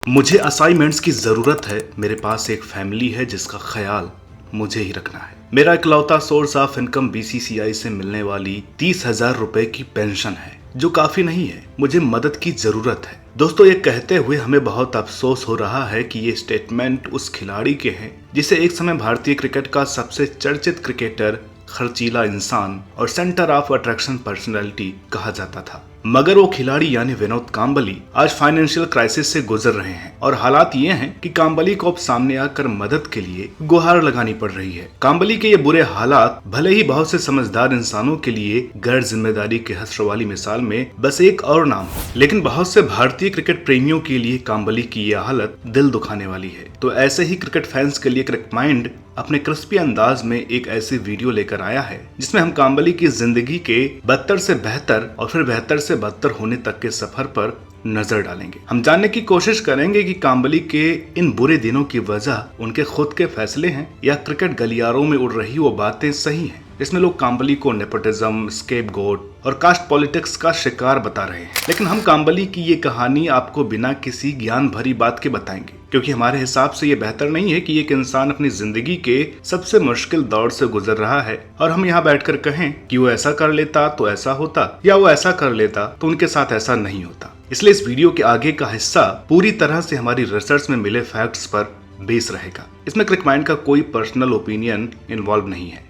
मुझे असाइनमेंट्स की जरूरत है। मेरे पास एक फैमिली है जिसका ख्याल मुझे ही रखना है। मेरा इकलौता सोर्स ऑफ इनकम बीसीसीआई से मिलने वाली 30,000 रुपए की पेंशन है, जो काफी नहीं है। मुझे मदद की जरूरत है। दोस्तों, ये कहते हुए हमें बहुत अफसोस हो रहा है कि ये स्टेटमेंट उस खिलाड़ी के हैं जिसे एक समय भारतीय क्रिकेट का सबसे चर्चित क्रिकेटर, खर्चीला इंसान और सेंटर ऑफ अट्रैक्शन पर्सनैलिटी कहा जाता था। मगर वो खिलाड़ी यानी विनोद कांबली आज फाइनेंशियल क्राइसिस से गुजर रहे हैं और हालात ये हैं कि कांबली को अब सामने आकर मदद के लिए गुहार लगानी पड़ रही है। कांबली के ये बुरे हालात भले ही बहुत से समझदार इंसानों के लिए गैर जिम्मेदारी के हश्र वाली मिसाल में बस एक और नाम हो, लेकिन बहुत से भारतीय क्रिकेट प्रेमियों के लिए कांबली की ये हालत दिल दुखाने वाली है। तो ऐसे ही क्रिकेट फैंस के लिए क्रिकेट माइंड अपने क्रिस्पी अंदाज में एक ऐसी वीडियो लेकर आया है जिसमें हम कांबली की जिंदगी के बदतर से बेहतर और फिर बेहतर से बदतर होने तक के सफर पर नजर डालेंगे। हम जानने की कोशिश करेंगे कि कांबली के इन बुरे दिनों की वजह उनके खुद के फैसले हैं या क्रिकेट गलियारों में उड़ रही वो बातें सही हैं जिसमें लोग कांबली को नेपोटिज्म, स्केपगोट और कास्ट पॉलिटिक्स का शिकार बता रहे हैं। लेकिन हम कांबली की ये कहानी आपको बिना किसी ज्ञान भरी बात के बताएंगे, क्योंकि हमारे हिसाब से ये बेहतर नहीं है कि एक इंसान अपनी जिंदगी के सबसे मुश्किल दौर से गुजर रहा है और हम यहाँ बैठकर कहें कि वो ऐसा कर लेता तो ऐसा होता या वो ऐसा कर लेता तो उनके साथ ऐसा नहीं होता। इसलिए इस वीडियो के आगे का हिस्सा पूरी तरह से हमारी रिसर्च में मिले फैक्ट्स पर बेस रहेगा। इसमें क्रिक माइंड का कोई पर्सनल ओपिनियन इन्वॉल्व नहीं है।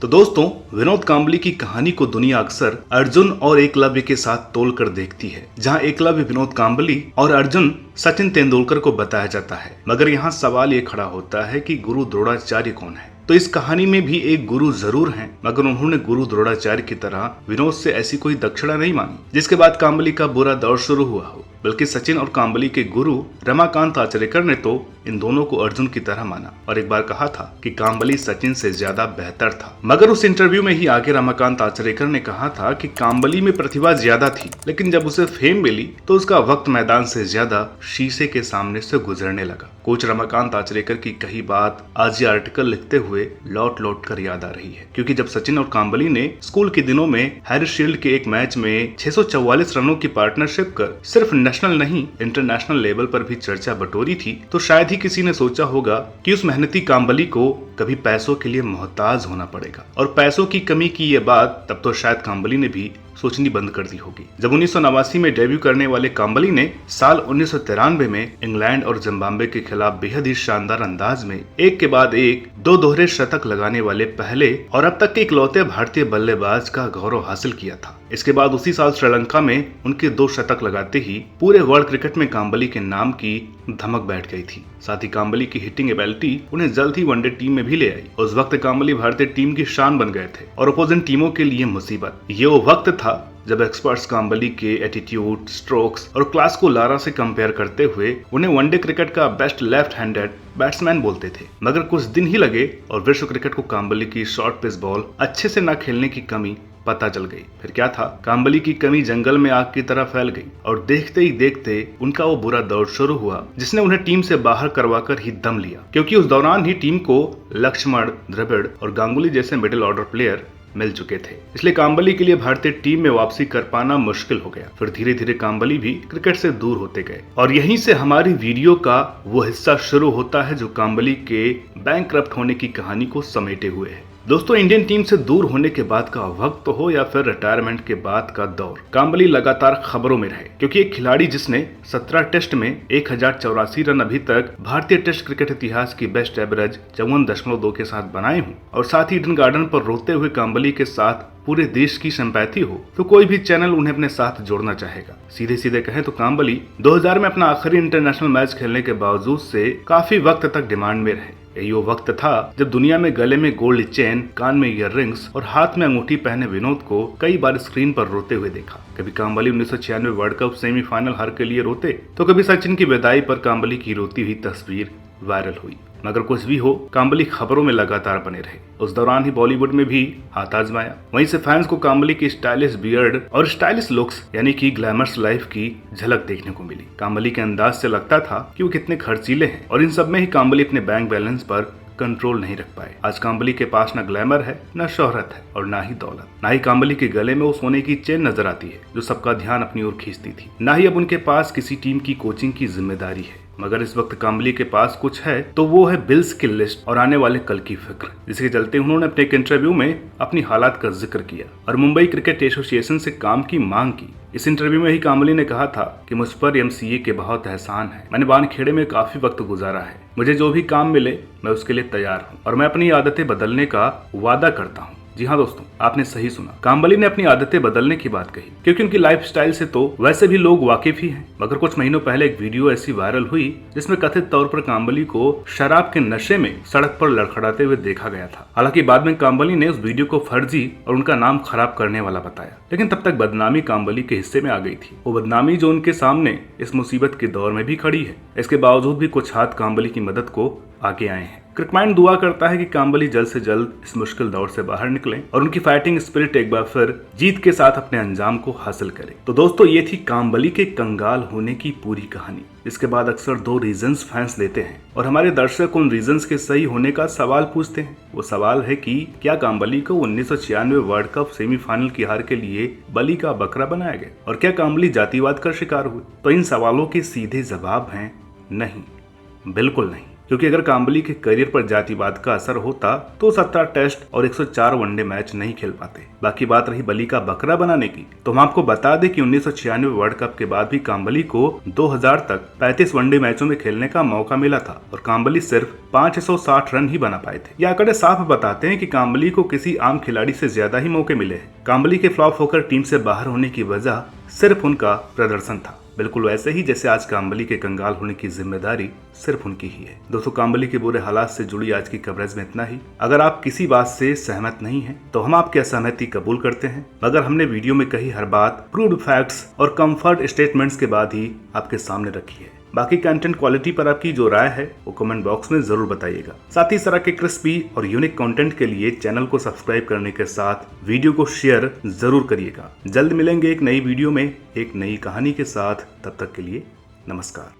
तो दोस्तों, विनोद कांबली की कहानी को दुनिया अक्सर अर्जुन और एकलव्य के साथ तोलकर देखती है, जहां एकलव्य विनोद कांबली और अर्जुन सचिन तेंदुलकर को बताया जाता है। मगर यहाँ सवाल ये खड़ा होता है कि गुरु द्रोणाचार्य कौन है। तो इस कहानी में भी एक गुरु जरूर हैं, मगर उन्होंने गुरु द्रोणाचार्य की तरह विनोद से ऐसी कोई दक्षिणा नहीं मांगी जिसके बाद कांबली का बुरा दौर शुरू हुआ हो। बल्कि सचिन और कांबली के गुरु रमाकांत आचरेकर ने तो इन दोनों को अर्जुन की तरह माना और एक बार कहा था कि कांबली सचिन से ज्यादा बेहतर था। मगर उस इंटरव्यू में ही आगे रमाकांत आचरेकर ने कहा था कि कांबली में प्रतिभा ज्यादा थी, लेकिन जब उसे फेम मिली तो उसका वक्त मैदान से ज्यादा शीशे के सामने से गुजरने लगा। कोच रमाकांत आचरेकर की कही बात आज ये आर्टिकल लिखते हुए लौट लौट कर याद आ रही है, क्योंकि जब सचिन और कांबली ने स्कूल के दिनों में हैरिस शील्ड के एक मैच में 644 रनों की पार्टनरशिप कर सिर्फ नेशनल नहीं इंटरनेशनल लेवल पर भी चर्चा बटोरी थी, तो शायद ही किसी ने सोचा होगा कि उस मेहनती कांबली को कभी पैसों के लिए मोहताज होना पड़ेगा। और पैसों की कमी की ये बात तब तो शायद कांबली ने भी सोचनी बंद कर दी होगी। जब 1989 में डेब्यू करने वाले कांबली ने साल 1993 में इंग्लैंड और जिम्बाब्वे के खिलाफ बेहद ही शानदार अंदाज में एक के बाद एक दो दोहरे शतक लगाने वाले पहले और अब तक के इकलौते भारतीय बल्लेबाज का गौरव हासिल किया था। इसके बाद उसी साल श्रीलंका में उनके 2 शतक लगाते ही पूरे वर्ल्ड क्रिकेट में कांबली के नाम की धमक बैठ गई थी। साथ ही कांबली की हिटिंग एबिलिटी उन्हें जल्द ही वनडे टीम में भी ले आई। उस वक्त कांबली भारतीय टीम की शान बन गए थे और अपोजिंग टीमों के लिए मुसीबत। ये वो वक्त था जब एक्सपर्ट्स कांबली के एटीट्यूड, स्ट्रोक्स और क्लास को लारा से कंपेयर करते हुए उन्हें वनडे क्रिकेट का बेस्ट लेफ्ट हैंडेड बैट्समैन बोलते थे। मगर कुछ दिन ही लगे और विश्व क्रिकेट को कांबली की शॉर्ट पिच बॉल अच्छे से न खेलने की कमी पता चल गई। फिर क्या था, कांबली की कमी जंगल में आग की तरह फैल गई और देखते ही देखते उनका वो बुरा दौर शुरू हुआ जिसने उन्हें टीम से बाहर करवाकर ही दम लिया, क्योंकि उस दौरान ही टीम को लक्ष्मण, द्रविड़ और गांगुली जैसे मिडिल ऑर्डर प्लेयर मिल चुके थे। इसलिए कांबली के लिए भारतीय टीम में वापसी कर पाना मुश्किल हो गया। फिर धीरे धीरे कांबली भी क्रिकेट से दूर होते गए और यहीं से हमारी वीडियो का वो हिस्सा शुरू होता है जो कांबली के बैंकक्रप्ट होने की कहानी को समेटे हुए है। दोस्तों, इंडियन टीम से दूर होने के बाद का वक्त हो या फिर रिटायरमेंट के बाद का दौर, कांबली लगातार खबरों में रहे, क्योंकि एक खिलाड़ी जिसने 17 टेस्ट में 1084 रन अभी तक भारतीय टेस्ट क्रिकेट इतिहास की बेस्ट एवरेज 54.2 के साथ बनाए हों और साथ ही ईडन गार्डन पर रोते हुए कांबली के साथ पूरे देश की सिंपैथी हो, तो कोई भी चैनल उन्हें अपने साथ जोड़ना चाहेगा। सीधे सीधे कहें तो कांबली 2000 में अपना आखिरी इंटरनेशनल मैच खेलने के बावजूद से काफी वक्त तक डिमांड में रहे। यही वो वक्त था जब दुनिया में गले में गोल्ड चेन, कान में ईयररिंग्स और हाथ में अंगूठी पहने विनोद को कई बार स्क्रीन पर रोते हुए देखा। कभी कांबली 1996 वर्ल्ड कप सेमीफाइनल हार के लिए रोते, तो कभी सचिन की विदाई पर कांबली की रोती हुई तस्वीर वायरल हुई। मगर कुछ भी हो, कांबली खबरों में लगातार बने रहे। उस दौरान ही बॉलीवुड में भी हाथ आजमाया। वहीं से फैंस को कांबली की स्टाइलिश बियर्ड और स्टाइलिश लुक्स यानी कि ग्लैमरस लाइफ की झलक देखने को मिली। कांबली के अंदाज से लगता था कि वो कितने खर्चीले हैं और इन सब में ही कांबली अपने बैंक बैलेंस पर कंट्रोल नहीं रख पाए। आज काम्बली के पास न ग्लैमर है, न शोहरत है और ना ही दौलत। ना ही काम्बली के गले में वो सोने की चेन नजर आती है जो सबका ध्यान अपनी ओर खींचती थी। ना ही अब उनके पास किसी टीम की कोचिंग की जिम्मेदारी है। मगर इस वक्त काम्बली के पास कुछ है तो वो है बिल्स की लिस्ट और आने वाले कल की फिक्र, जिसके चलते उन्होंने अपने एक इंटरव्यू में अपनी हालात का जिक्र किया और मुंबई क्रिकेट एसोसिएशन से काम की मांग की। इस इंटरव्यू में ही काम्बली ने कहा था कि मुझ पर एमसीए के बहुत एहसान है। मैंने वानखेड़े में काफी वक्त गुजारा है। मुझे जो भी काम मिले मैं उसके लिए तैयार हूँ और मैं अपनी आदतें बदलने का वादा करता हूँ। जी हाँ दोस्तों, आपने सही सुना। काम्बली ने अपनी आदतें बदलने की बात कही क्योंकि उनकी लाइफस्टाइल से तो वैसे भी लोग वाकिफ ही हैं। मगर कुछ महीनों पहले एक वीडियो ऐसी वायरल हुई जिसमें कथित तौर पर काम्बली को शराब के नशे में सड़क पर लड़खड़ाते हुए देखा गया था। हालांकि बाद में काम्बली ने उस वीडियो को फर्जी और उनका नाम खराब करने वाला बताया, लेकिन तब तक बदनामी काम्बली के हिस्से में आ गई थी। वो बदनामी जो उनके सामने इस मुसीबत के दौर में भी खड़ी है। इसके बावजूद भी कुछ हाथ काम्बली की मदद को आगे आए हैं। क्रिकमाइंड दुआ करता है कि काम्बली जल्द से जल्द इस मुश्किल दौर से बाहर निकलें और उनकी फाइटिंग स्पिरिट एक बार फिर जीत के साथ अपने अंजाम को हासिल करे। तो दोस्तों, ये थी काम्बली के कंगाल होने की पूरी कहानी। इसके बाद अक्सर दो रीजंस फैंस देते हैं और हमारे दर्शक उन रीजंस के सही होने का सवाल पूछते हैं। वो सवाल है कि क्या काम्बली को 1996 वर्ल्ड कप सेमीफाइनल की हार के लिए बलि का बकरा बनाया गया और क्या काम्बली जातिवाद का शिकार हुए? तो इन सवालों के सीधे जवाब हैं नहीं, बिल्कुल नहीं। क्योंकि अगर काम्बली के करियर पर जातिवाद का असर होता तो 17 टेस्ट और 104 वनडे मैच नहीं खेल पाते। बाकी बात रही बलि का बकरा बनाने की, तो हम आपको बता दें कि 1996 वर्ल्ड कप के बाद भी काम्बली को 2000 तक 35 वनडे मैचों में खेलने का मौका मिला था और काम्बली सिर्फ 560 रन ही बना पाए थे। ये आंकड़े साफ बताते हैं कि काम्बली को किसी आम खिलाड़ी से ज्यादा ही मौके मिले हैं। काम्बली के फ्लॉप होकर टीम से बाहर होने की वजह सिर्फ उनका प्रदर्शन था, बिल्कुल वैसे ही जैसे आज काम्बली के कंगाल होने की जिम्मेदारी सिर्फ उनकी ही है। दोस्तों, काम्बली के बुरे हालात से जुड़ी आज की कवरेज में इतना ही। अगर आप किसी बात से सहमत नहीं हैं तो हम आपकी असहमति कबूल करते हैं, मगर हमने वीडियो में कही हर बात प्रूव्ड फैक्ट्स और कंफर्ट स्टेटमेंट्स के बाद ही आपके सामने रखी है। बाकी कंटेंट क्वालिटी पर आपकी जो राय है वो कमेंट बॉक्स में जरूर बताइएगा। साथ ही इस तरह के क्रिस्पी और यूनिक कंटेंट के लिए चैनल को सब्सक्राइब करने के साथ वीडियो को शेयर जरूर करिएगा। जल्द मिलेंगे एक नई वीडियो में एक नई कहानी के साथ। तब तक के लिए नमस्कार।